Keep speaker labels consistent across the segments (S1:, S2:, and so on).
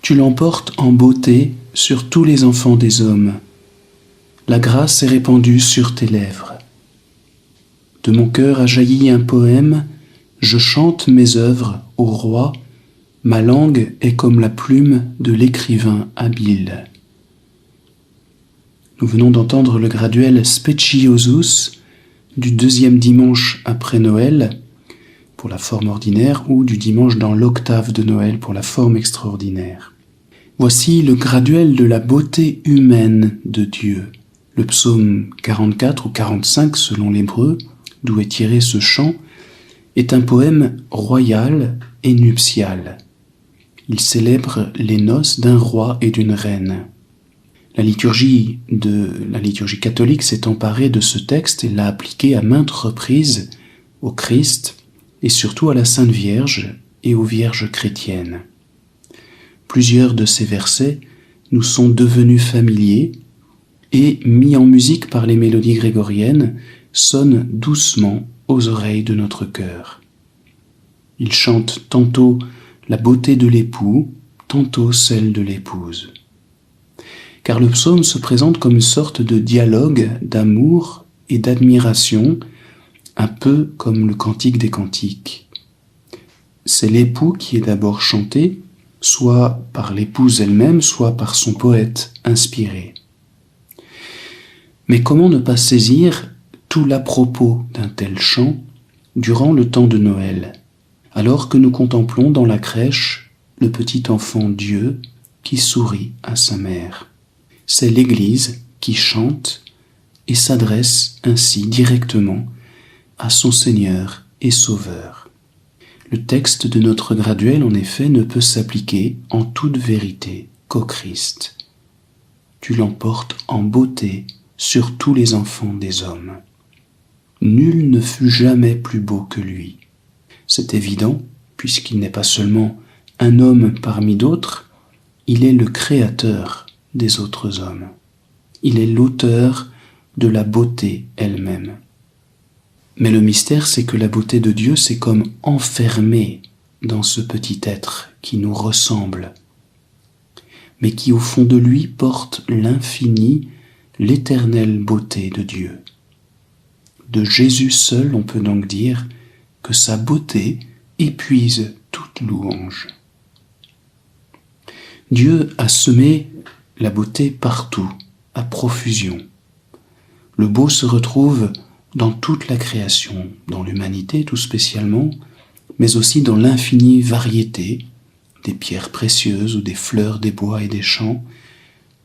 S1: Tu l'emportes en beauté sur tous les enfants des hommes. La grâce est répandue sur tes lèvres. De mon cœur a jailli un poème, je chante mes œuvres au roi, ma langue est comme la plume de l'écrivain habile. Nous venons d'entendre le graduel Speciosus du deuxième dimanche après Noël pour la forme ordinaire ou du dimanche dans l'octave de Noël pour la forme extraordinaire. Voici le graduel de la beauté humaine de Dieu. Le psaume 44 ou 45 selon l'hébreu, d'où est tiré ce chant, est un poème royal et nuptial. Il célèbre les noces d'un roi et d'une reine. La liturgie catholique s'est emparée de ce texte et l'a appliqué à maintes reprises au Christ et surtout à la Sainte Vierge et aux Vierges chrétiennes. Plusieurs de ces versets nous sont devenus familiers et, mis en musique par les mélodies grégoriennes, sonnent doucement aux oreilles de notre cœur. Ils chantent tantôt la beauté de l'époux, tantôt celle de l'épouse. car le psaume se présente comme une sorte de dialogue d'amour et d'admiration, un peu comme le Cantique des Cantiques. C'est l'époux qui est d'abord chanté, soit par l'épouse elle-même, soit par son poète inspiré. Mais comment ne pas saisir tout l'à-propos d'un tel chant durant le temps de Noël, alors que nous contemplons dans la crèche le petit enfant Dieu qui sourit à sa mère. C'est l'Église qui chante et s'adresse ainsi directement à son Seigneur et Sauveur. Le texte de notre graduel, en effet, ne peut s'appliquer en toute vérité qu'au Christ. Tu l'emportes en beauté sur tous les enfants des hommes. Nul ne fut jamais plus beau que lui. C'est évident, puisqu'il n'est pas seulement un homme parmi d'autres, il est le créateur des autres hommes. Il est l'auteur de la beauté elle-même. Mais le mystère, c'est que la beauté de Dieu, c'est comme enfermée dans ce petit être qui nous ressemble, mais qui au fond de lui porte l'infinie, l'éternelle beauté de Dieu. De Jésus seul, on peut donc dire que sa beauté épuise toute louange. Dieu a semé la beauté partout, à profusion. Le beau se retrouve dans toute la création, dans l'humanité tout spécialement, mais aussi dans l'infinie variété des pierres précieuses ou des fleurs des bois et des champs,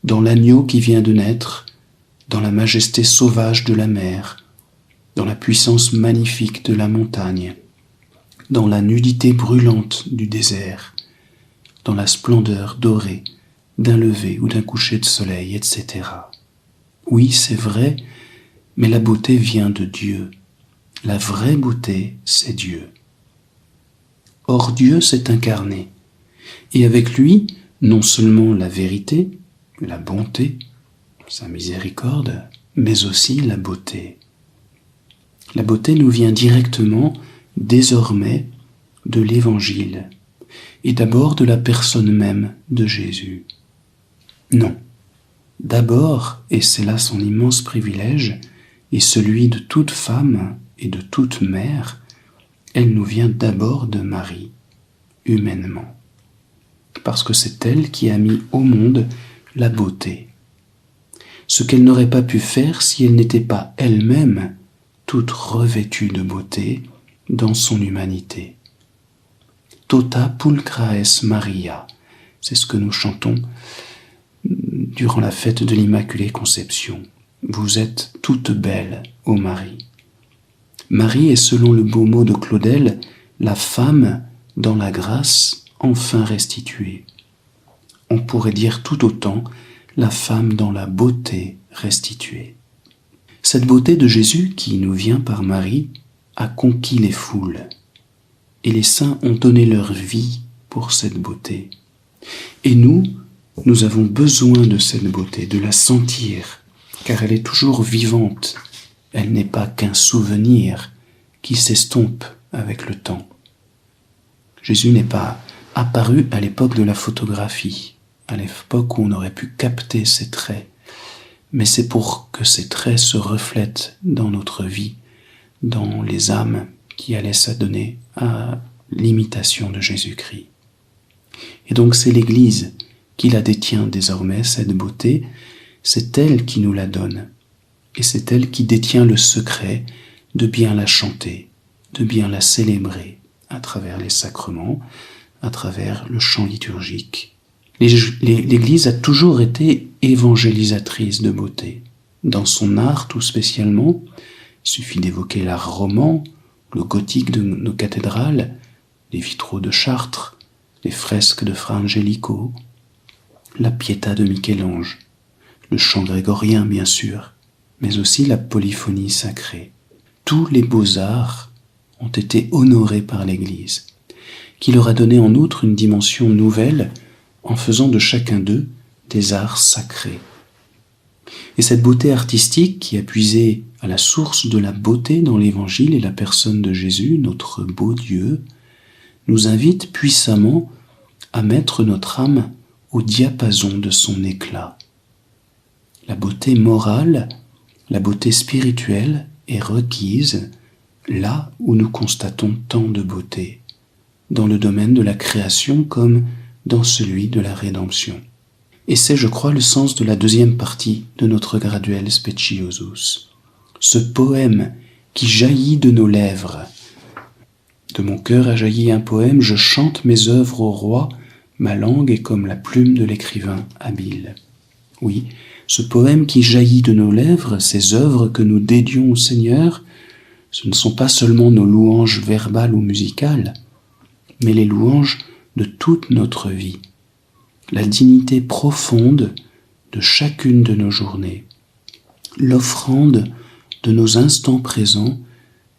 S1: dans l'agneau qui vient de naître, dans la majesté sauvage de la mer, dans la puissance magnifique de la montagne, dans la nudité brûlante du désert, dans la splendeur dorée d'un lever ou d'un coucher de soleil, etc. Oui, c'est vrai, mais la beauté vient de Dieu. La vraie beauté, c'est Dieu. Or Dieu s'est incarné, et avec lui, non seulement la vérité, la bonté, sa miséricorde, mais aussi la beauté. La beauté nous vient directement, désormais, de l'Évangile, et d'abord de la personne même de Jésus. Non, d'abord, et c'est là son immense privilège, et celui de toute femme et de toute mère, elle nous vient d'abord de Marie, humainement, parce que c'est elle qui a mis au monde la beauté, ce qu'elle n'aurait pas pu faire si elle n'était pas elle-même toute revêtue de beauté dans son humanité. Tota pulchra es Maria, c'est ce que nous chantons durant la fête de l'Immaculée Conception. Vous êtes toute belle, ô Marie. Marie est, selon le beau mot de Claudel, la femme dans la grâce enfin restituée. On pourrait dire tout autant la femme dans la beauté restituée. Cette beauté de Jésus qui nous vient par Marie a conquis les foules, et les saints ont donné leur vie pour cette beauté. Et nous avons besoin de cette beauté, de la sentir, car elle est toujours vivante. Elle n'est pas qu'un souvenir qui s'estompe avec le temps. Jésus n'est pas apparu à l'époque de la photographie, à l'époque où on aurait pu capter ses traits, mais c'est pour que ces traits se reflètent dans notre vie, dans les âmes qui allaient s'adonner à l'imitation de Jésus-Christ. Et donc c'est l'Église qui la détient désormais, cette beauté, c'est elle qui nous la donne, et c'est elle qui détient le secret de bien la chanter, de bien la célébrer à travers les sacrements, à travers le chant liturgique. L'Église a toujours été évangélisatrice de beauté. Dans son art tout spécialement, il suffit d'évoquer l'art roman, le gothique de nos cathédrales, les vitraux de Chartres, les fresques de Fra Angelico, la Pietà de Michel-Ange, le chant grégorien bien sûr, mais aussi la polyphonie sacrée. Tous les beaux-arts ont été honorés par l'Église, qui leur a donné en outre une dimension nouvelle en faisant de chacun d'eux des arts sacrés. Et cette beauté artistique qui a puisé à la source de la beauté dans l'Évangile et la personne de Jésus, notre beau Dieu, nous invite puissamment à mettre notre âme au diapason de son éclat, La beauté morale, la beauté spirituelle est requise là où nous constatons tant de beauté, dans le domaine de la création comme dans celui de la rédemption. Et c'est, je crois, le sens de la deuxième partie de notre graduel Speciosus. Ce poème qui jaillit de nos lèvres. De mon cœur a jailli un poème, je chante mes œuvres au roi, ma langue est comme la plume de l'écrivain habile. Oui, ce poème qui jaillit de nos lèvres, ces œuvres que nous dédions au Seigneur, ce ne sont pas seulement nos louanges verbales ou musicales, mais les louanges de toute notre vie, la dignité profonde de chacune de nos journées, l'offrande de nos instants présents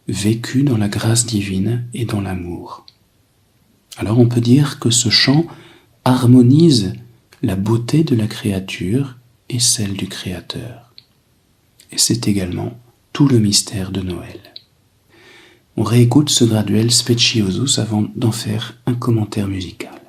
S1: vécus dans la grâce divine et dans l'amour. Alors on peut dire que ce chant harmonise la beauté de la créature et celle du Créateur. Et c'est également tout le mystère de Noël. On réécoute ce graduel Speciosus avant d'en faire un commentaire musical.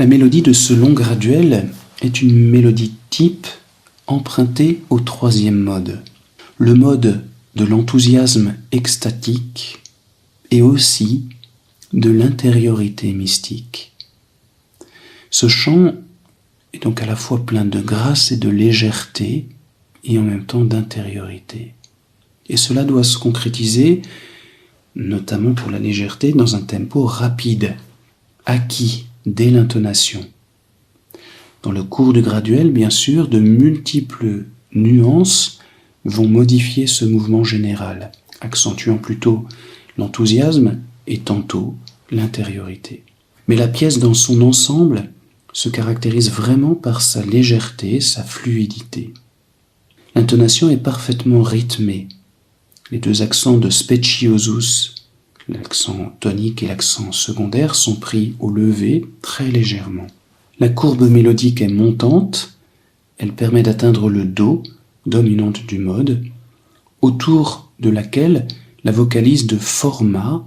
S1: La mélodie de ce long graduel est une mélodie type empruntée au troisième mode, le mode de l'enthousiasme extatique et aussi de l'intériorité mystique. Ce chant est donc à la fois plein de grâce et de légèreté, et en même temps d'intériorité. Et cela doit se concrétiser, notamment pour la légèreté, dans un tempo rapide, acquis dès l'intonation. Dans le cours du graduel, bien sûr, de multiples nuances vont modifier ce mouvement général, accentuant plutôt l'enthousiasme et tantôt l'intériorité. Mais la pièce dans son ensemble se caractérise vraiment par sa légèreté, sa fluidité. L'intonation est parfaitement rythmée. Les deux accents de speciosus, l'accent tonique et l'accent secondaire, sont pris au levé très légèrement. La courbe mélodique est montante, elle permet d'atteindre le do, dominante du mode, autour de laquelle la vocalise de format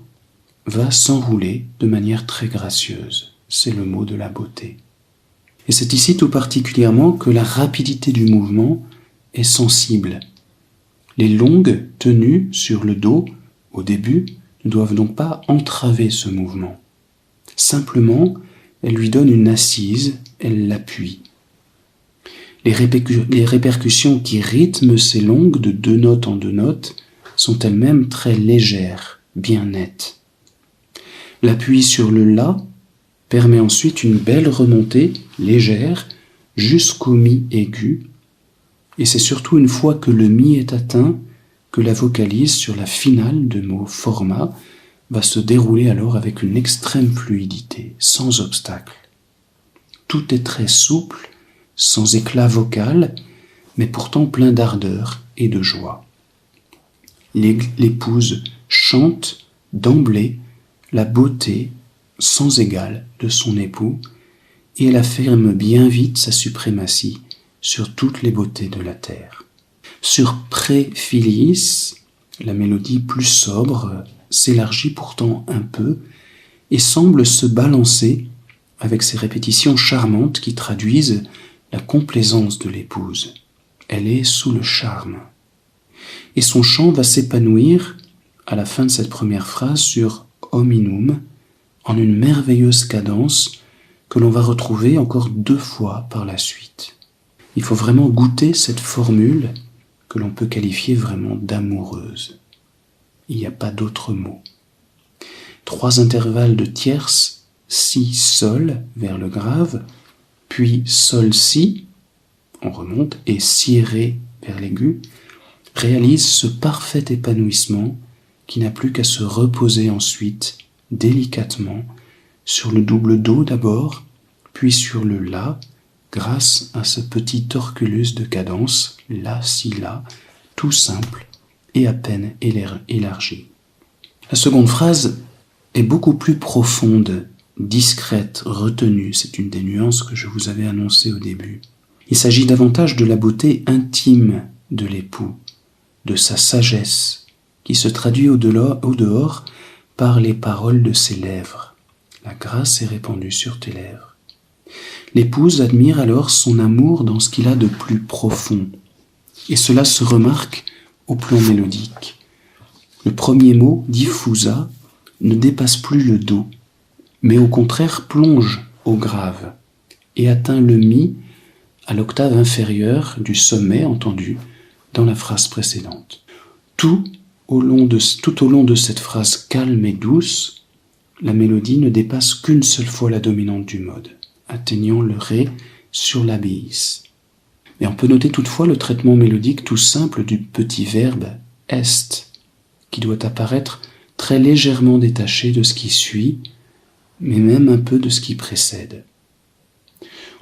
S1: va s'enrouler de manière très gracieuse. C'est le mot de la beauté. Et c'est ici tout particulièrement que la rapidité du mouvement est sensible. Les longues tenues sur le do au début ne doivent donc pas entraver ce mouvement. Simplement, elles lui donnent une assise, elles l'appuient. Les répercussions qui rythment ces longues de 2 notes en 2 notes sont elles-mêmes très légères, bien nettes. L'appui sur le la permet ensuite une belle remontée légère jusqu'au mi aigu, et c'est surtout une fois que le mi est atteint que la vocalise sur la finale de mot format va se dérouler alors avec une extrême fluidité, sans obstacle. Tout est très souple, sans éclat vocal, mais pourtant plein d'ardeur et de joie. L'épouse chante d'emblée la beauté sans égale de son époux, et elle affirme bien vite sa suprématie sur toutes les beautés de la terre. Sur Pré Filiis, la mélodie plus sobre s'élargit pourtant un peu et semble se balancer avec ses répétitions charmantes qui traduisent la complaisance de l'épouse. Elle est sous le charme. Et son chant va s'épanouir à la fin de cette première phrase sur hominum en une merveilleuse cadence que l'on va retrouver encore 2 fois par la suite. Il faut vraiment goûter cette formule que l'on peut qualifier vraiment d'amoureuse. Il n'y a pas d'autre mot. 3 intervalles de tierces, si, sol vers le grave, puis sol, si, on remonte, et si, ré vers l'aigu, réalisent ce parfait épanouissement qui n'a plus qu'à se reposer ensuite délicatement sur le double do d'abord, puis sur le la, grâce à ce petit torculus de cadence, la, si, la, tout simple et à peine élargi. La seconde phrase est beaucoup plus profonde, discrète, retenue. C'est une des nuances que je vous avais annoncées au début. Il s'agit davantage de la beauté intime de l'époux, de sa sagesse, qui se traduit au dehors par les paroles de ses lèvres. La grâce est répandue sur tes lèvres. L'épouse admire alors son amour dans ce qu'il a de plus profond, et cela se remarque au plan mélodique. Le premier mot, diffusa, ne dépasse plus le do, mais au contraire plonge au grave et atteint le mi à l'octave inférieure du sommet entendu dans la phrase précédente. Tout au long de cette phrase calme et douce, la mélodie ne dépasse qu'une seule fois la dominante du mode, atteignant le ré sur la bis. Mais on peut noter toutefois le traitement mélodique tout simple du petit verbe est, qui doit apparaître très légèrement détaché de ce qui suit, mais même un peu de ce qui précède.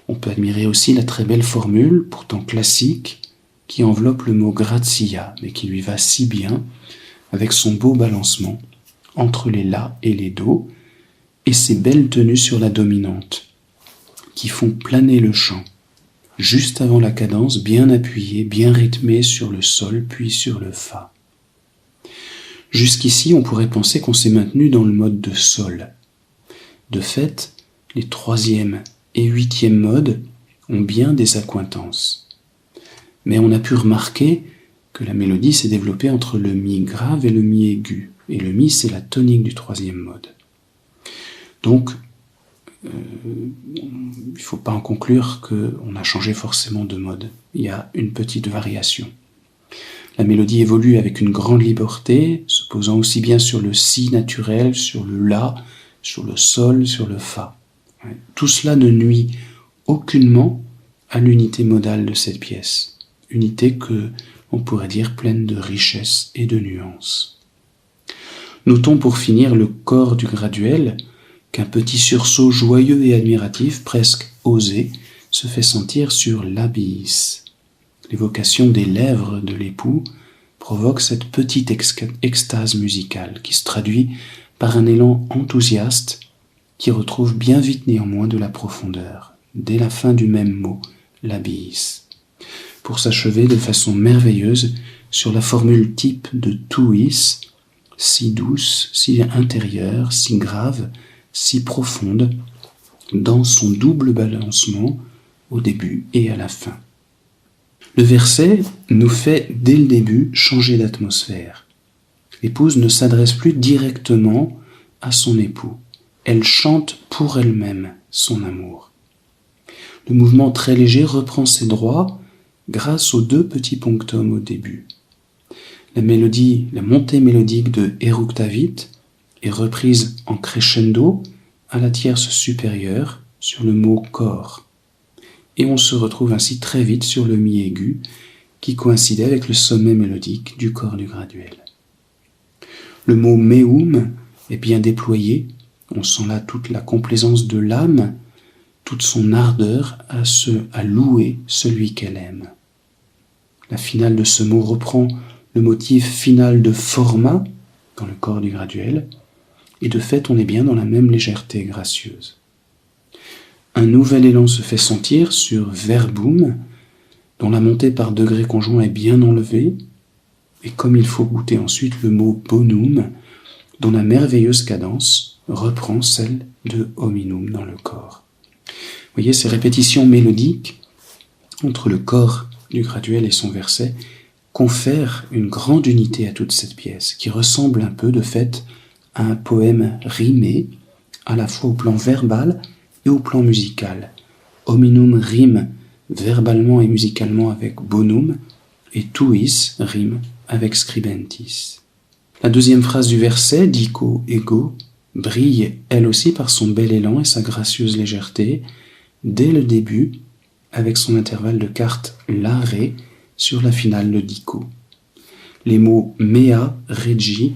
S1: On peut admirer aussi la très belle formule, pourtant classique, qui enveloppe le mot grazia, mais qui lui va si bien, avec son beau balancement entre les la et les do, et ses belles tenues sur la dominante, qui font planer le chant, juste avant la cadence bien appuyée, bien rythmée sur le sol, puis sur le fa. Jusqu'ici, on pourrait penser qu'on s'est maintenu dans le mode de sol. De fait, les 3e et 8e modes ont bien des accointances. Mais on a pu remarquer que la mélodie s'est développée entre le mi grave et le mi aigu, et le mi c'est la tonique du 3e mode. Donc, il ne faut pas en conclure qu'on a changé forcément de mode. Il y a une petite variation. La mélodie évolue avec une grande liberté, se posant aussi bien sur le si naturel, sur le la, sur le sol, sur le fa. Tout cela ne nuit aucunement à l'unité modale de cette pièce. Unité que on pourrait dire pleine de richesse et de nuances. Notons pour finir le corps du graduel, qu'un petit sursaut joyeux et admiratif, presque osé, se fait sentir sur l'abysse. L'évocation des lèvres de l'époux provoque cette petite extase musicale qui se traduit par un élan enthousiaste qui retrouve bien vite néanmoins de la profondeur, dès la fin du même mot, l'abysse, pour s'achever de façon merveilleuse sur la formule type de tuis, si douce, si intérieure, si grave, si profonde, dans son double balancement au début et à la fin. Le verset nous fait dès le début changer d'atmosphère. L'épouse ne s'adresse plus directement à son époux. Elle chante pour elle-même son amour. Le mouvement très léger reprend ses droits grâce aux 2 petits ponctums au début. La montée mélodique de Eructavit est reprise en crescendo à la tierce supérieure sur le mot corps. Et on se retrouve ainsi très vite sur le mi aigu qui coïncidait avec le sommet mélodique du corps du graduel. Le mot meum est bien déployé, on sent là toute la complaisance de l'âme, toute son ardeur à louer celui qu'elle aime. La finale de ce mot reprend le motif final de format dans le corps du graduel, et de fait on est bien dans la même légèreté gracieuse. Un nouvel élan se fait sentir sur verbum, dont la montée par degrés conjoints est bien enlevée, et comme il faut goûter ensuite le mot bonum, dont la merveilleuse cadence reprend celle de hominum dans le corps. Vous voyez, ces répétitions mélodiques entre le corps du graduel et son verset confèrent une grande unité à toute cette pièce, qui ressemble un peu de fait à un poème rimé, à la fois au plan verbal et au plan musical. Hominum rime verbalement et musicalement avec bonum, et tuis rime avec scribentis. La deuxième phrase du verset, dico ego, brille elle aussi par son bel élan et sa gracieuse légèreté, dès le début, avec son intervalle de quarte la-ré sur la finale de dico. Les mots mea, regi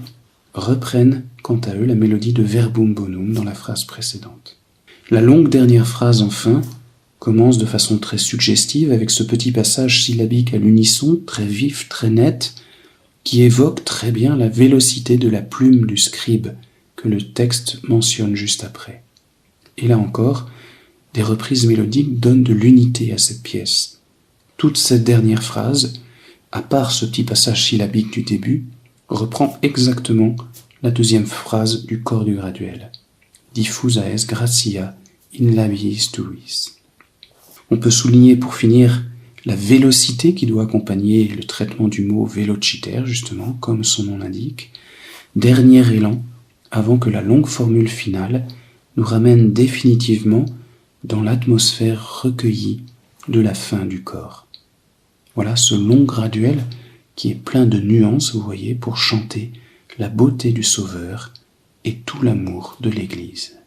S1: reprennent quant à eux la mélodie de verbum bonum dans la phrase précédente. La longue dernière phrase, enfin, commence de façon très suggestive avec ce petit passage syllabique à l'unisson, très vif, très net, qui évoque très bien la vélocité de la plume du scribe que le texte mentionne juste après. Et là encore, des reprises mélodiques donnent de l'unité à cette pièce. Toute cette dernière phrase, à part ce petit passage syllabique du début, reprend exactement la deuxième phrase du corps du graduel. Diffusa est gratia in labiis tuis. On peut souligner pour finir la vélocité qui doit accompagner le traitement du mot vélocitaire, justement, comme son nom l'indique. Dernier élan, avant que la longue formule finale nous ramène définitivement dans l'atmosphère recueillie de la fin du corps. Voilà ce long graduel qui est plein de nuances, vous voyez, pour chanter la beauté du Sauveur et tout l'amour de l'Église.